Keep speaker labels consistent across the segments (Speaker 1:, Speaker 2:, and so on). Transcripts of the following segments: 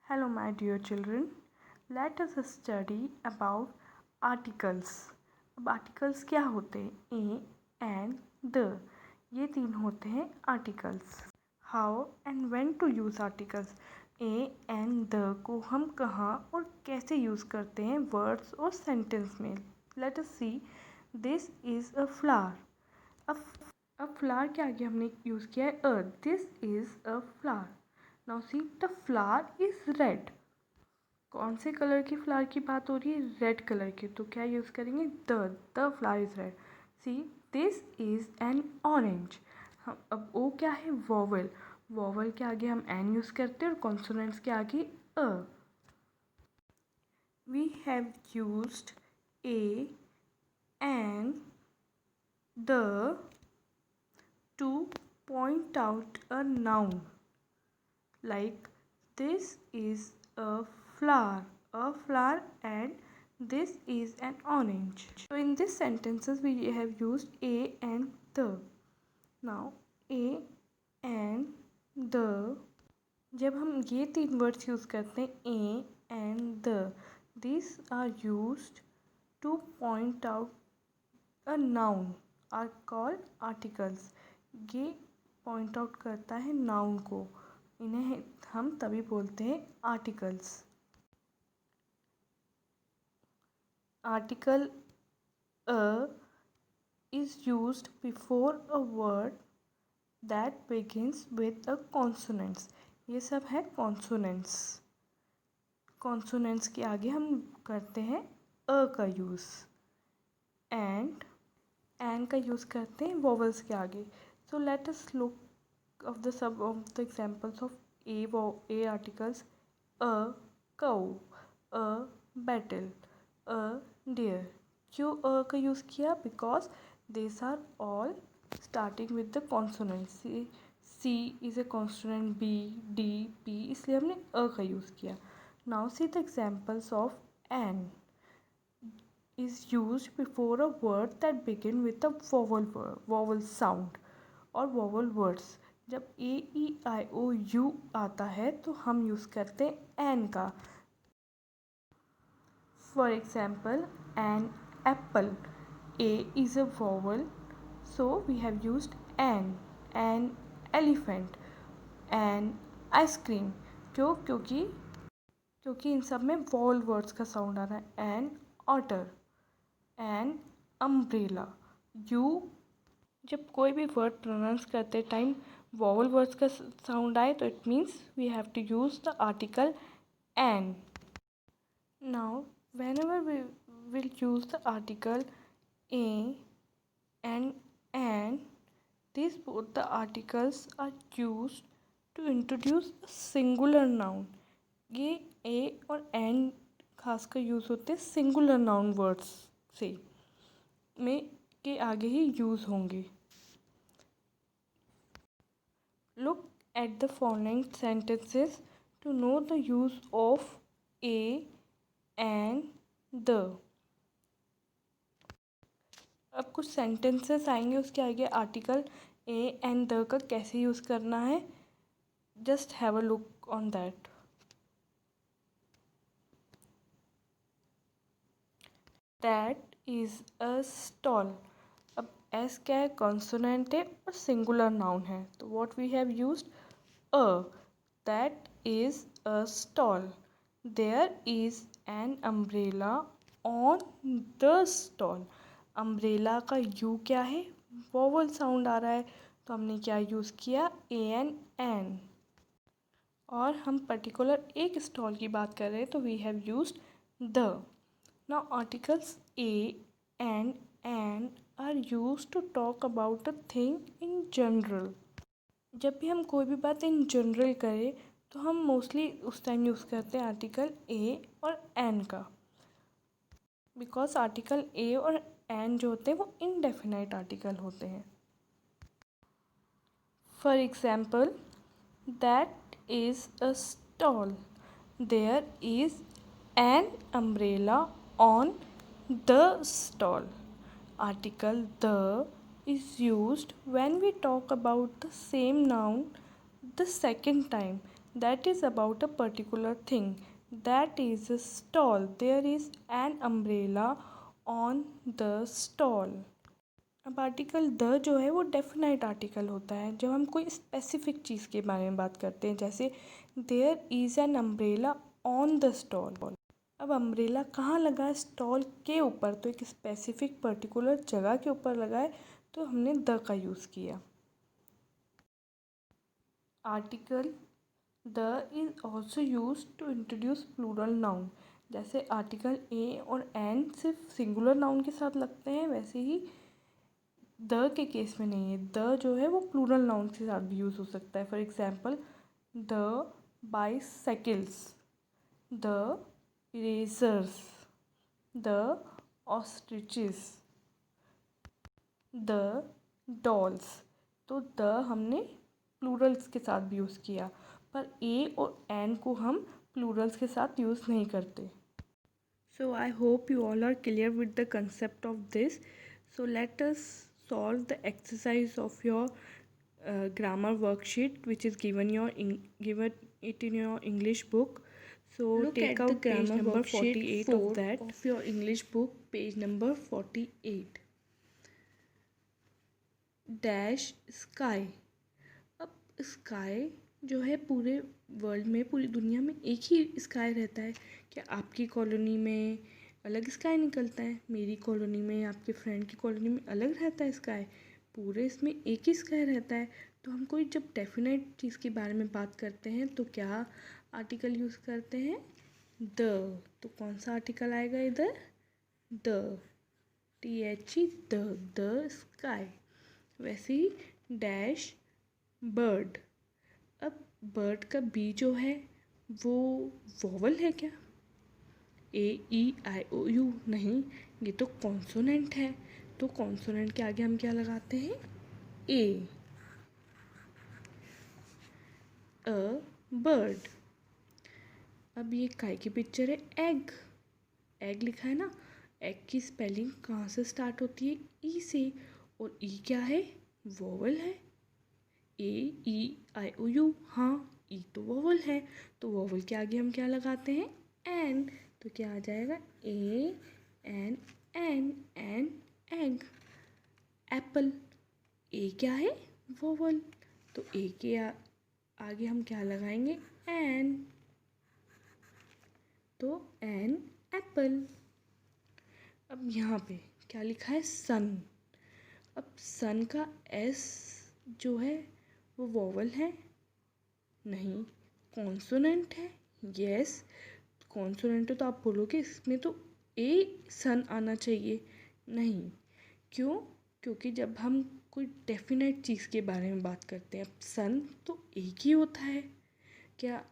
Speaker 1: Hello, my dear children. Let us study about articles. अब articles क्या होते हैं? ए एंड द, ये तीन होते हैं articles. How and when to use articles. A and the को हम कहाँ और कैसे यूज़ करते हैं वर्ड्स और सेंटेंस में. Let us see. This is a flower. अब फ्लावर के आगे हमने यूज़ किया है a. This is a flower. Now see, the flower is red. कौन से कलर की फ्लावर की बात हो रही है? रेड कलर की. तो क्या यूज़ करेंगे? The flower is red. See, this is an orange. हम अब ओ क्या है? वॉवल. वॉवल के आगे हम एन यूज़ करते हैं और कॉन्सोनेंट्स के आगे a. We have used a and the to point out a noun, like this is a flower and this is an orange. So in these sentences we have used a and the. Now a and the, जब हम ये तीन words use करते हैं a and the, these are used to point out a noun are called articles. ये point out करता है noun को. इन्हें हम तभी बोलते हैं articles. Article a is used before a word that begins with a consonants. ये सब है कॉन्सोनेंट्स. कॉन्सोनेंट्स के आगे हम करते हैं अ का यूज़. एंड का यूज़ करते हैं वोवल्स के आगे. So let us look of the examples of a articles. A cow, a battle, a deer. क्यों a का यूज़ किया? Because these are all starting with the consonants. C is a consonant, B, D, P, इसलिए हमने a का use किया. Now see the examples of an is used before a word that begin with a vowel sound और vowel words. जब ए ई आई ओ you आता है तो हम यूज़ करते हैं एन का. For example, an apple. A is a vowel, so we have used an elephant, an ice cream. क्योंकि इन सब में वोवल वर्ड्स का साउंड आ रहा है. An otter, an umbrella. You, जब कोई भी वर्ड प्रोनाउंस करते टाइम वॉवल वर्ड्स का साउंड आए तो it means we have to use the article an. Now whenever we will use the article a and these both the articles are used to introduce a singular noun. ये a और n खासकर use होते हैं singular noun words से में के आगे ही use होंगे. Look at the following sentences to know the use of a and the. अब कुछ sentences आएंगे उसके आगे आर्टिकल a and the का कैसे यूज़ करना है. Just have a look on that. That is a stall. अब s क्या है? कॉन्सोनेंट है और सिंगुलर नाउन है. तो what we have used a. That is a stall. There is an umbrella on the stall. Umbrella का you क्या है? वोवल साउंड आ रहा है तो हमने क्या यूज़ किया? एन. और हम पर्टिकुलर एक स्टॉल की बात कर रहे हैं तो we have used the. Now articles a and are used to talk about a thing in general. जब भी हम कोई भी बात इन जनरल करें तो हम मोस्टली उस टाइम यूज़ करते हैं आर्टिकल ए और एन का. बिकॉज आर्टिकल ए और एन जो होते हैं वो इनडेफिनाइट आर्टिकल होते हैं. For example, that is a stall. There is an umbrella on the stall. Article the is used when we talk about the same noun the second time. that is about a particular thing. That is a stall. There is an umbrella on the stall. अब article the जो है वो definite article होता है जब हम कोई specific चीज़ के बारे में बात करते हैं, जैसे there is an umbrella on the stall. अब अम्ब्रेला कहाँ लगा है? स्टॉल के ऊपर, तो एक स्पेसिफिक पर्टिकुलर जगह के ऊपर लगा है, तो हमने द का यूज़ किया। Article the is also use to introduce plural noun. जैसे आर्टिकल ए और एन सिर्फ सिंगुलर नाउन के साथ लगते हैं, वैसे ही द के केस में नहीं है। द जो है वो प्लूरल नाउन के साथ भी यूज़ हो सकता है। For example the bicycles, the erasers, the ostriches, the dolls. तो द हमने प्लूरल्स के साथ भी यूज़ किया, पर ए और एन को हम प्लूरल्स के साथ यूज़ नहीं करते। So I hope you all are clear with the concept of this. So let us solve the exercise of your grammar worksheet, which is given it in your English book. So
Speaker 2: Look
Speaker 1: take
Speaker 2: at
Speaker 1: out
Speaker 2: the
Speaker 1: page
Speaker 2: grammar
Speaker 1: number
Speaker 2: worksheet
Speaker 1: 48 of that
Speaker 2: of your English book, page number 48.
Speaker 1: Dash sky. अब sky जो है पूरे world में, पूरी दुनिया में एक ही sky रहता है। क्या आपकी कॉलोनी में अलग स्काई निकलता है, मेरी कॉलोनी में, आपके फ्रेंड की कॉलोनी में अलग रहता है स्काई? पूरे इसमें एक ही स्काई रहता है। तो हम कोई जब डेफिनेट चीज़ के बारे में बात करते हैं तो क्या आर्टिकल यूज़ करते हैं? द। तो कौन सा आर्टिकल आएगा इधर? The, THE, the sky. वैसे ही डैश बर्ड। अब बर्ड का बी जो है वो वोवल है क्या? AEIOU नहीं, ये तो कॉन्सोनेंट है। तो कॉन्सोनेंट के आगे हम क्या लगाते हैं? ए। A bird. अब ये काय की पिक्चर है? एग। एग लिखा है ना। एग की स्पेलिंग कहाँ से स्टार्ट होती है? ई से। और ई क्या है? वोवल है। AEIOU, हाँ ई तो वोवल है। तो वोवल के आगे हम क्या लगाते हैं? एन। तो क्या आ जाएगा? ANN, an egg. एप्पल। ए क्या है? वोवल। तो ए के आगे हम क्या लगाएंगे? एन। तो एन एप्पल। अब यहाँ पे क्या लिखा है? सन। अब सन का एस जो है वो वोवल है? नहीं, कॉन्सोनेंट है। यस, कॉन्सोनेंट है। तो आप बोलोगे इसमें तो ए सन आना चाहिए। नहीं, क्यों? क्योंकि जब हम कोई डेफिनेट चीज़ के बारे में बात करते हैं, अब सन तो एक ही होता है। क्या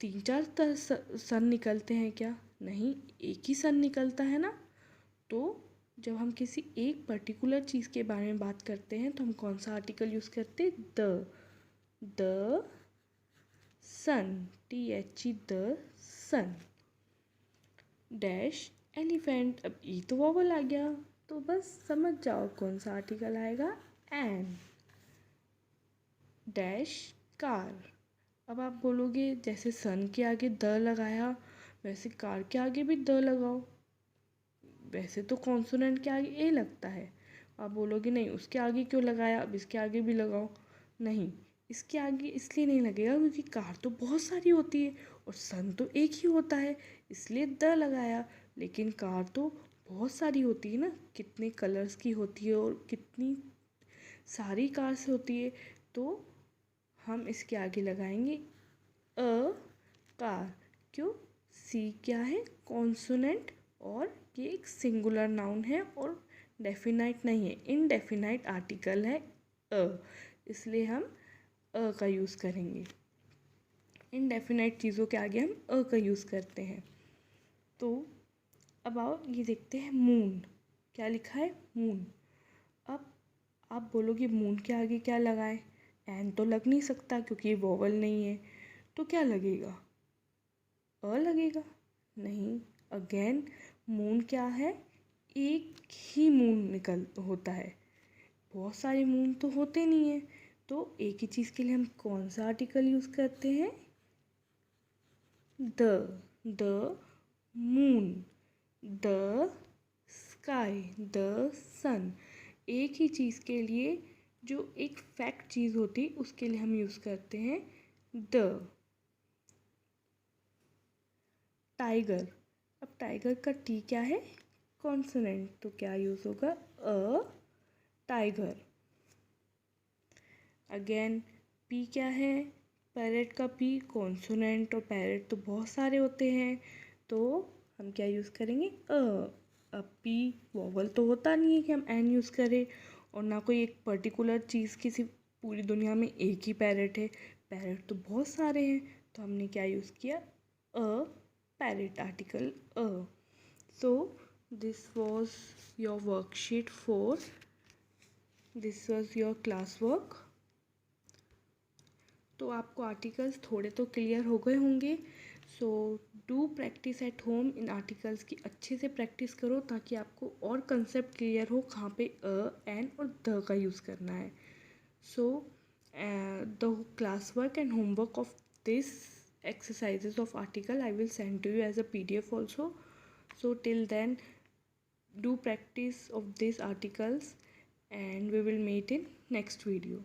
Speaker 1: 3-4 सन निकलते हैं क्या? नहीं, एक ही सन निकलता है ना। तो जब हम किसी एक पर्टिकुलर चीज़ के बारे में बात करते हैं तो हम कौन सा आर्टिकल यूज़ करते हैं? The sun, THE, the sun. Dash elephant. अब ई तो वोवल आ गया, तो बस समझ जाओ कौन सा आर्टिकल आएगा? एन। Dash car. अब आप बोलोगे जैसे सन के आगे द लगाया वैसे कार के आगे भी द लगाओ। वैसे तो कॉन्सोनेंट के आगे ए लगता है। आप बोलोगे नहीं उसके आगे क्यों लगाया, अब इसके आगे भी लगाओ। नहीं, इसके आगे इसलिए नहीं लगेगा क्योंकि कार तो बहुत सारी होती है और सन तो एक ही होता है, इसलिए द लगाया। लेकिन कार तो बहुत सारी होती है ना, कितने कलर्स की होती है और कितनी सारी कार्स होती है। तो हम इसके आगे लगाएंगे अ कार। क्यों? सी क्या है? कॉन्सोनेंट, और ये एक सिंगुलर नाउन है और डेफिनाइट नहीं है, इनडेफिनाइट आर्टिकल है अ, इसलिए हम अ का यूज़ करेंगे। इनडेफिनाइट चीज़ों के आगे हम अ का यूज़ करते हैं। तो अब आओ ये देखते हैं मून। क्या लिखा है? मून। अब आप बोलोगे मून के आगे क्या लगाएं? एन तो लग नहीं सकता क्योंकि ये वोवल नहीं है। तो क्या लगेगा? अ लगेगा? नहीं, अगेन मून क्या है? एक ही मून निकल होता है, बहुत सारे मून तो होते नहीं हैं। तो एक ही चीज़ के लिए हम कौन सा आर्टिकल यूज़ करते हैं?
Speaker 2: the moon, the sky, the sun। एक ही चीज़ के लिए जो एक फैक्ट चीज़ होती है उसके लिए हम यूज़ करते हैं द। टाइगर, अब टाइगर का टी क्या है? कॉन्सोनेंट, तो क्या यूज़ होगा? A tiger. अगेन पी क्या है? पैरेट का पी कॉन्सोनेंट, और पैरेट तो बहुत सारे होते हैं तो हम क्या यूज़ करेंगे? अब पी वॉवल तो होता नहीं है कि हम एन यूज़ करें, और ना कोई एक पर्टिकुलर चीज़ किसी पूरी दुनिया में एक ही पैरेट है, पैरेट तो बहुत सारे हैं तो हमने क्या यूज़ किया? A parrot, article a. So this was your worksheet 4, this was your class work. तो आपको आर्टिकल्स थोड़े तो क्लियर हो गए होंगे। So do practice at home in articles की, अच्छे से प्रैक्टिस करो ताकि आपको और कंसेप्ट क्लियर हो कहाँ पे अ, एन और द का यूज़ करना है। So the class work and homework of this exercises of article I will send to you as a PDF also. So till then, do practice of these articles and we will meet in next video.